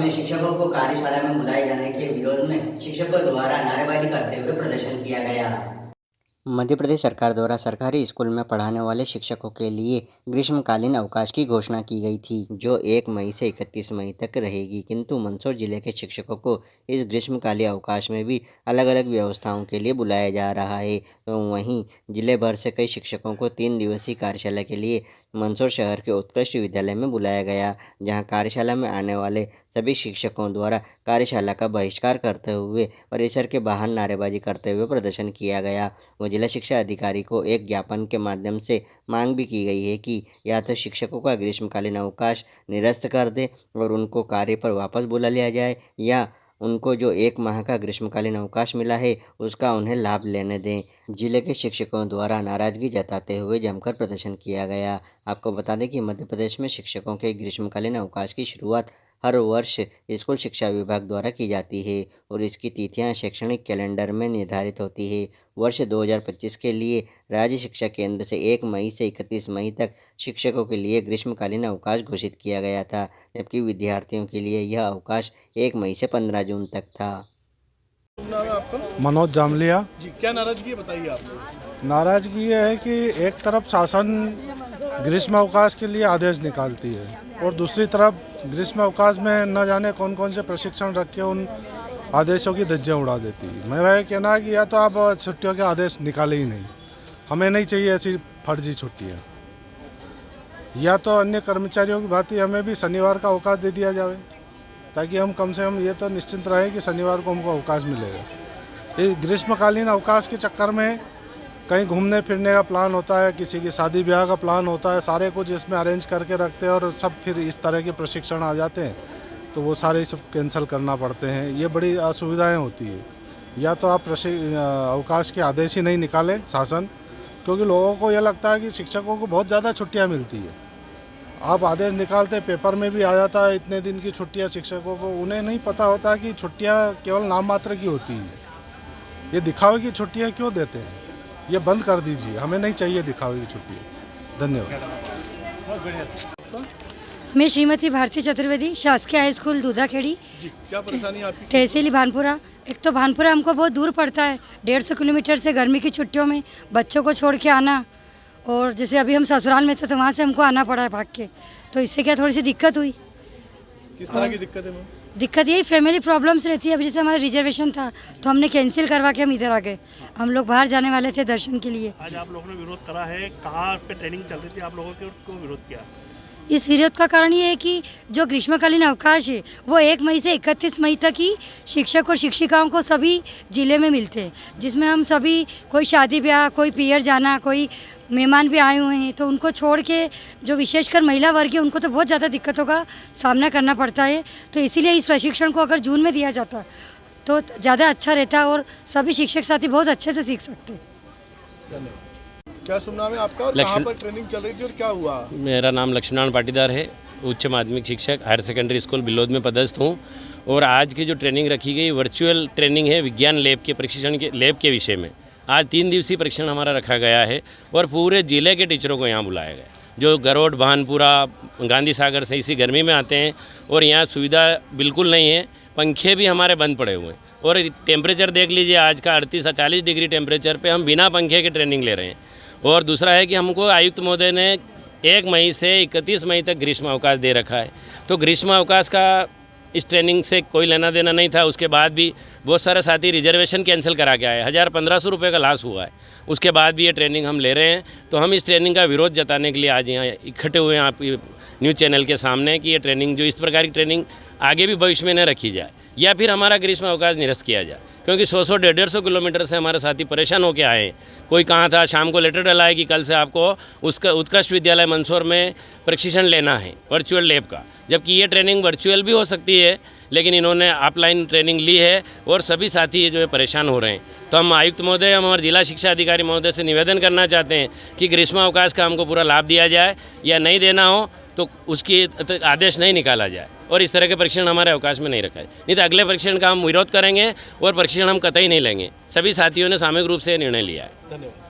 में शिक्षकों को कार्यशाला में बुलाए जाने के विरोध में शिक्षकों द्वारा नारेबाजी करते हुए प्रदर्शन किया गया। मध्य प्रदेश सरकार द्वारा सरकारी स्कूल में पढ़ाने वाले शिक्षकों के लिए ग्रीष्मकालीन अवकाश की घोषणा की गई थी, जो 1 मई से 31 मई तक रहेगी। किंतु मंदसौर जिले के शिक्षकों को इस ग्रीष्मकालीन अवकाश में भी अलग अलग व्यवस्थाओं के लिए बुलाया जा रहा है। तो वहीं जिले भर से कई शिक्षकों को 3 दिवसीय कार्यशाला के लिए मंदसौर शहर के उत्कृष्ट विद्यालय में बुलाया गया, जहां कार्यशाला में आने वाले सभी शिक्षकों द्वारा कार्यशाला का बहिष्कार करते हुए परिसर के बाहर नारेबाजी करते हुए प्रदर्शन किया गया। व जिला शिक्षा अधिकारी को एक ज्ञापन के माध्यम से मांग भी की गई है कि या तो शिक्षकों का ग्रीष्मकालीन अवकाश निरस्त कर दे और उनको कार्य पर वापस बुला लिया जाए, या उनको जो 1 माह का ग्रीष्मकालीन अवकाश मिला है उसका उन्हें लाभ लेने दें। जिले के शिक्षकों द्वारा नाराजगी जताते हुए जमकर प्रदर्शन किया गया। आपको बता दें कि मध्य प्रदेश में शिक्षकों के ग्रीष्मकालीन अवकाश की शुरुआत हर वर्ष स्कूल शिक्षा विभाग द्वारा की जाती है और इसकी तिथियां शैक्षणिक कैलेंडर में निर्धारित होती है। वर्ष 2025 के लिए राज्य शिक्षा केंद्र से 1 मई से 31 मई तक शिक्षकों के लिए ग्रीष्मकालीन अवकाश घोषित किया गया था, जबकि विद्यार्थियों के लिए यह अवकाश 1 मई से 15 जून तक था। नाम है आपका? मनोज जामलिया जी, क्या नाराजगी है बताइए आप। नाराजगी ये है कि एक तरफ शासन ग्रीष्म अवकाश के लिए आदेश निकालती है और दूसरी तरफ ग्रीष्म अवकाश में न जाने कौन कौन से प्रशिक्षण रख के उन आदेशों की धज्जियां उड़ा देती है। मेरा ये कहना है कि या तो आप छुट्टियों के आदेश निकाले ही नहीं, हमें नहीं चाहिए ऐसी फर्जी छुट्टियाँ, या तो अन्य कर्मचारियों की भांति हमें भी शनिवार का अवकाश दे दिया जाए, ताकि हम कम से कम ये तो निश्चिंत रहे कि शनिवार को हमको अवकाश मिलेगा। इस ग्रीष्मकालीन अवकाश के चक्कर में कहीं घूमने फिरने का प्लान होता है, किसी की शादी ब्याह का प्लान होता है, सारे कुछ इसमें अरेंज करके रखते हैं और सब फिर इस तरह के प्रशिक्षण आ जाते हैं तो वो सारे सब कैंसिल करना पड़ते हैं। ये बड़ी असुविधाएं होती है। या तो आप अवकाश के आदेश ही नहीं निकालें शासन, क्योंकि लोगों को ये लगता है कि शिक्षकों को बहुत ज़्यादा छुट्टियाँ मिलती है। आप आदेश निकालते, पेपर में भी आ जाता है इतने दिन की छुट्टियाँ शिक्षकों को, उन्हें नहीं पता होता कि छुट्टियाँ केवल नाम मात्र की होती है। ये दिखावे की छुट्टियाँ क्यों देते हैं, ये बंद कर दीजिए, हमें नहीं चाहिए दिखावे की छुट्टियाँ। धन्यवाद। मैं श्रीमती भारती चतुर्वेदी, शासकीय हाई स्कूल दूधाखेड़ी। जी, क्या परेशानी आपकी? तहसील भानपुरा। एक तो भानपुरा हमको बहुत दूर पड़ता है, 150 किलोमीटर से गर्मी की छुट्टियों में बच्चों को छोड़ के आना, और जैसे अभी हम ससुराल में थे तो वहाँ से हमको आना पड़ा है भाग के, तो इससे क्या थोड़ी सी दिक्कत हुई। किस तरह की दिक्कत है मैम? दिक्कत यही फैमिली प्रॉब्लम्स रहती है। अब जैसे हमारा रिजर्वेशन था तो हमने कैंसिल करवा के हम इधर आ गए। हम लोग बाहर जाने वाले थे दर्शन के लिए। आज आप लोगों ने विरोध करा है, कहाँ पे ट्रेनिंग चल रही थी आप लोगों के, को विरोध किया? इस विरोध का कारण ये है कि जो ग्रीष्मकालीन अवकाश है वो 1 मई से 31 मई तक ही शिक्षक और शिक्षिकाओं को सभी जिले में मिलते हैं, जिसमें हम सभी, कोई शादी ब्याह, कोई पियर जाना, कोई मेहमान भी आए हुए हैं, तो उनको छोड़ के जो विशेषकर महिला वर्ग है उनको तो बहुत ज़्यादा दिक्कतों का सामना करना पड़ता है। तो इसीलिए इस प्रशिक्षण को अगर जून में दिया जाता तो ज़्यादा अच्छा रहता और सभी शिक्षक साथी बहुत अच्छे से सीख सकते। धन्यवाद। क्या शुभ नाम है आपका और कहाँ पर ट्रेनिंग चल रही थी और क्या हुआ? मेरा नाम लक्ष्मण पाटीदार है, उच्च माध्यमिक शिक्षक हायर सेकेंडरी स्कूल बिलोद में पदस्थ हूँ। और आज की जो ट्रेनिंग रखी गई वर्चुअल ट्रेनिंग है, विज्ञान लैब के प्रशिक्षण के लैब के विषय में। आज 3 दिवसीय प्रशिक्षण हमारा रखा गया है और पूरे ज़िले के टीचरों को यहाँ बुलाया गया, जो गरोड, भानपुरा, गांधी सागर से इसी गर्मी में आते हैं और यहाँ सुविधा बिल्कुल नहीं है। पंखे भी हमारे बंद पड़े हुए हैं और टेम्परेचर देख लीजिए, आज का 38 से 40 डिग्री टेम्परेचर पे हम बिना पंखे के ट्रेनिंग ले रहे हैं। और दूसरा है कि हमको आयुक्त महोदय ने 1 मई से 31 मई तक ग्रीष्म अवकाश दे रखा है, तो ग्रीष्म अवकाश का इस ट्रेनिंग से कोई लेना देना नहीं था। उसके बाद भी बहुत सारे साथी रिजर्वेशन कैंसिल करा के आए, 1000-1500 रुपये का लॉस हुआ है। उसके बाद भी ये ट्रेनिंग हम ले रहे हैं, तो हम इस ट्रेनिंग का विरोध जताने के लिए आज यहाँ इकट्ठे हुए हैं आप न्यूज़ चैनल के सामने कि ये ट्रेनिंग, जो इस प्रकार की ट्रेनिंग आगे भी भविष्य में न रखी जाए, या फिर हमारा ग्रीष्म अवकाश निरस्त किया जाए। क्योंकि 100-150 किलोमीटर से हमारे साथी परेशान होकर आए हैं। कोई कहाँ था, शाम को लेटर डला है कि कल से आपको उसका उत्कृष्ट विद्यालय मंदसौर में प्रशिक्षण लेना है वर्चुअल लैब का, जबकि ये ट्रेनिंग वर्चुअल भी हो सकती है, लेकिन इन्होंने ऑफलाइन ट्रेनिंग ली है और सभी साथी जो है परेशान हो रहे हैं। तो हम आयुक्त महोदय, हम हमारे जिला शिक्षा अधिकारी महोदय से निवेदन करना चाहते हैं कि ग्रीष्म अवकाश का हमको पूरा लाभ दिया जाए, या नहीं देना हो तो उसकी आदेश नहीं निकाला जाए और इस तरह के प्रशिक्षण हमारे अवकाश में नहीं रखा है। नहीं तो अगले प्रशिक्षण का हम विरोध करेंगे और प्रशिक्षण हम कतई नहीं लेंगे। सभी साथियों ने सामूहिक रूप से निर्णय लिया है। धन्यवाद।